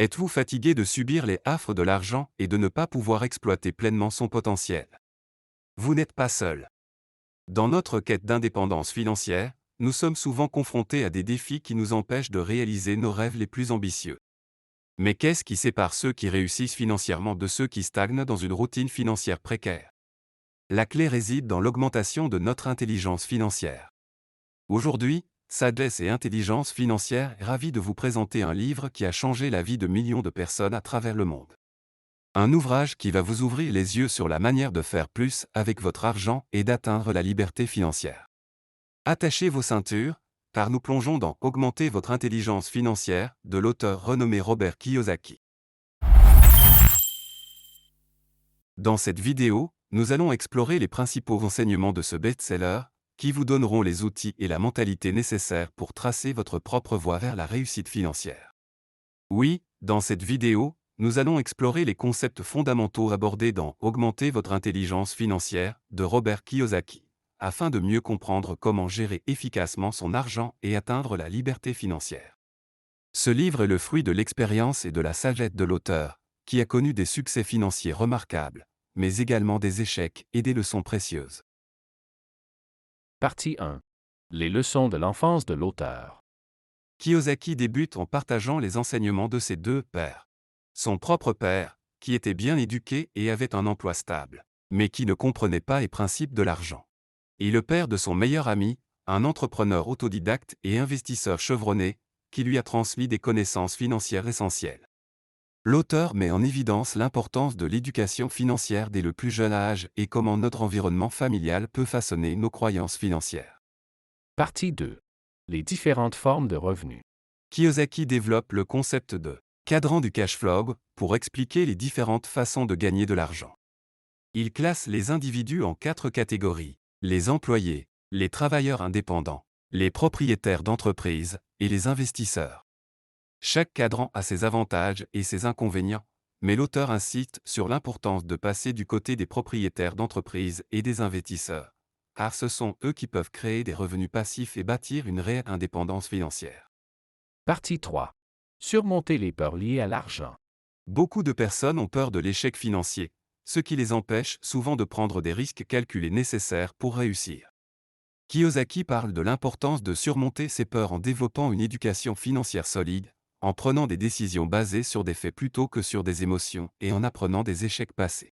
Êtes-vous fatigué de subir les affres de l'argent et de ne pas pouvoir exploiter pleinement son potentiel? Vous n'êtes pas seul. Dans notre quête d'indépendance financière, nous sommes souvent confrontés à des défis qui nous empêchent de réaliser nos rêves les plus ambitieux. Mais qu'est-ce qui sépare ceux qui réussissent financièrement de ceux qui stagnent dans une routine financière précaire? La clé réside dans l'augmentation de notre intelligence financière. Aujourd'hui, Sagesse et Intelligence financière est ravi de vous présenter un livre qui a changé la vie de millions de personnes à travers le monde. Un ouvrage qui va vous ouvrir les yeux sur la manière de faire plus avec votre argent et d'atteindre la liberté financière. Attachez vos ceintures, car nous plongeons dans Augmenter votre intelligence financière de l'auteur renommé Robert Kiyosaki. Dans cette vidéo, nous allons explorer les principaux enseignements de ce best-seller, qui vous donneront les outils et la mentalité nécessaires pour tracer votre propre voie vers la réussite financière. Oui, dans cette vidéo, nous allons explorer les concepts fondamentaux abordés dans Augmenter votre intelligence financière de Robert Kiyosaki, afin de mieux comprendre comment gérer efficacement son argent et atteindre la liberté financière. Ce livre est le fruit de l'expérience et de la sagesse de l'auteur, qui a connu des succès financiers remarquables, mais également des échecs et des leçons précieuses. Partie 1. Les leçons de l'enfance de l'auteur. Kiyosaki débute en partageant les enseignements de ses deux pères. Son propre père, qui était bien éduqué et avait un emploi stable, mais qui ne comprenait pas les principes de l'argent. Et le père de son meilleur ami, un entrepreneur autodidacte et investisseur chevronné, qui lui a transmis des connaissances financières essentielles. L'auteur met en évidence l'importance de l'éducation financière dès le plus jeune âge et comment notre environnement familial peut façonner nos croyances financières. Partie 2. Les différentes formes de revenus. Kiyosaki développe le concept de cadran du cash flow pour expliquer les différentes façons de gagner de l'argent. Il classe les individus en 4 catégories: les employés, les travailleurs indépendants, les propriétaires d'entreprises et les investisseurs. Chaque cadran a ses avantages et ses inconvénients, mais l'auteur insiste sur l'importance de passer du côté des propriétaires d'entreprises et des investisseurs, car ce sont eux qui peuvent créer des revenus passifs et bâtir une réelle indépendance financière. Partie 3. Surmonter les peurs liées à l'argent. Beaucoup de personnes ont peur de l'échec financier, ce qui les empêche souvent de prendre des risques calculés nécessaires pour réussir. Kiyosaki parle de l'importance de surmonter ces peurs en développant une éducation financière solide, en prenant des décisions basées sur des faits plutôt que sur des émotions et en apprenant des échecs passés.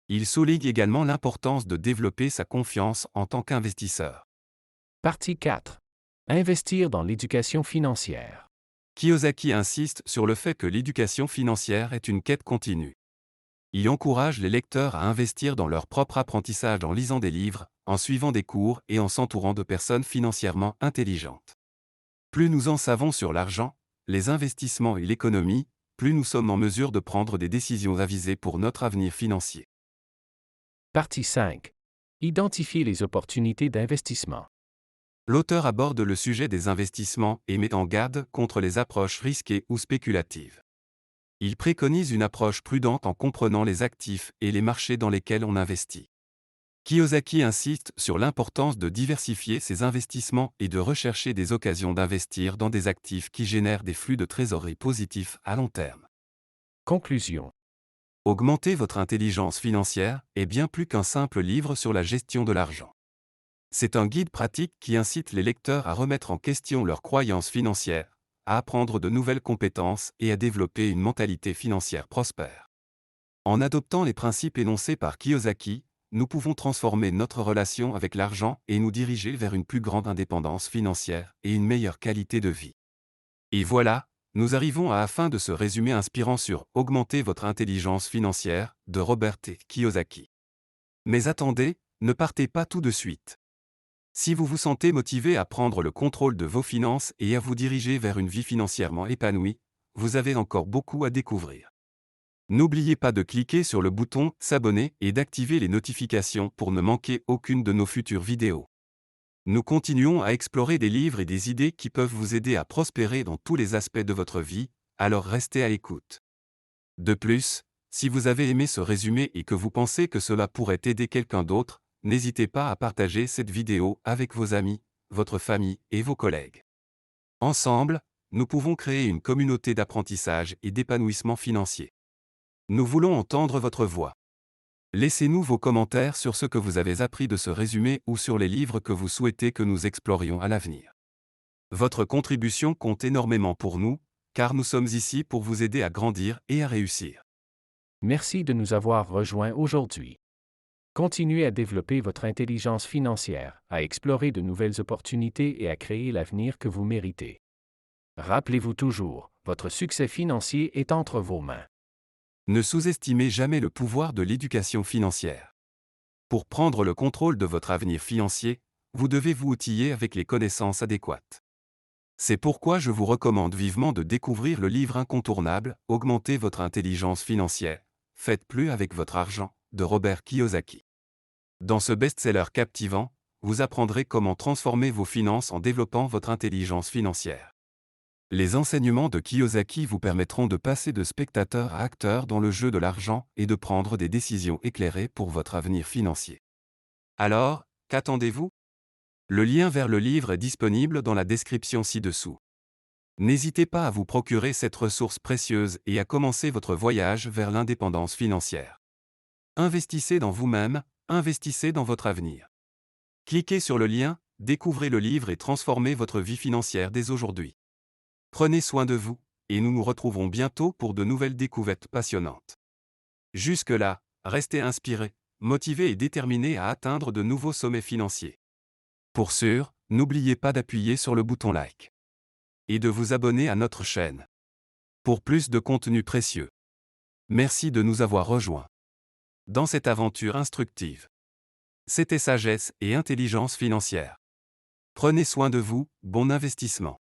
Il souligne également l'importance de développer sa confiance en tant qu'investisseur. Partie 4. Investir dans l'éducation financière. Kiyosaki insiste sur le fait que l'éducation financière est une quête continue. Il encourage les lecteurs à investir dans leur propre apprentissage en lisant des livres, en suivant des cours et en s'entourant de personnes financièrement intelligentes. Plus nous en savons sur l'argent, les investissements et l'économie, plus nous sommes en mesure de prendre des décisions avisées pour notre avenir financier. Partie 5. Identifier les opportunités d'investissement. L'auteur aborde le sujet des investissements et met en garde contre les approches risquées ou spéculatives. Il préconise une approche prudente en comprenant les actifs et les marchés dans lesquels on investit. Kiyosaki insiste sur l'importance de diversifier ses investissements et de rechercher des occasions d'investir dans des actifs qui génèrent des flux de trésorerie positifs à long terme. Conclusion. Augmenter votre intelligence financière est bien plus qu'un simple livre sur la gestion de l'argent. C'est un guide pratique qui incite les lecteurs à remettre en question leurs croyances financières, à apprendre de nouvelles compétences et à développer une mentalité financière prospère. En adoptant les principes énoncés par Kiyosaki, nous pouvons transformer notre relation avec l'argent et nous diriger vers une plus grande indépendance financière et une meilleure qualité de vie. Et voilà, nous arrivons à la fin de ce résumé inspirant sur Augmenter votre intelligence financière de Robert T. Kiyosaki. Mais attendez, ne partez pas tout de suite. Si vous vous sentez motivé à prendre le contrôle de vos finances et à vous diriger vers une vie financièrement épanouie, vous avez encore beaucoup à découvrir. N'oubliez pas de cliquer sur le bouton « S'abonner » et d'activer les notifications pour ne manquer aucune de nos futures vidéos. Nous continuons à explorer des livres et des idées qui peuvent vous aider à prospérer dans tous les aspects de votre vie, alors restez à l'écoute. De plus, si vous avez aimé ce résumé et que vous pensez que cela pourrait aider quelqu'un d'autre, n'hésitez pas à partager cette vidéo avec vos amis, votre famille et vos collègues. Ensemble, nous pouvons créer une communauté d'apprentissage et d'épanouissement financier. Nous voulons entendre votre voix. Laissez-nous vos commentaires sur ce que vous avez appris de ce résumé ou sur les livres que vous souhaitez que nous explorions à l'avenir. Votre contribution compte énormément pour nous, car nous sommes ici pour vous aider à grandir et à réussir. Merci de nous avoir rejoints aujourd'hui. Continuez à développer votre intelligence financière, à explorer de nouvelles opportunités et à créer l'avenir que vous méritez. Rappelez-vous toujours, votre succès financier est entre vos mains. Ne sous-estimez jamais le pouvoir de l'éducation financière. Pour prendre le contrôle de votre avenir financier, vous devez vous outiller avec les connaissances adéquates. C'est pourquoi je vous recommande vivement de découvrir le livre incontournable « Augmentez votre intelligence financière. Faites plus avec votre argent » de Robert Kiyosaki. Dans ce best-seller captivant, vous apprendrez comment transformer vos finances en développant votre intelligence financière. Les enseignements de Kiyosaki vous permettront de passer de spectateur à acteur dans le jeu de l'argent et de prendre des décisions éclairées pour votre avenir financier. Alors, qu'attendez-vous ? Le lien vers le livre est disponible dans la description ci-dessous. N'hésitez pas à vous procurer cette ressource précieuse et à commencer votre voyage vers l'indépendance financière. Investissez dans vous-même, investissez dans votre avenir. Cliquez sur le lien, découvrez le livre et transformez votre vie financière dès aujourd'hui. Prenez soin de vous, et nous nous retrouverons bientôt pour de nouvelles découvertes passionnantes. Jusque-là, restez inspirés, motivés et déterminés à atteindre de nouveaux sommets financiers. Pour sûr, n'oubliez pas d'appuyer sur le bouton like. Et de vous abonner à notre chaîne. Pour plus de contenu précieux. Merci de nous avoir rejoints dans cette aventure instructive. C'était Sagesse et Intelligence financière. Prenez soin de vous, bon investissement.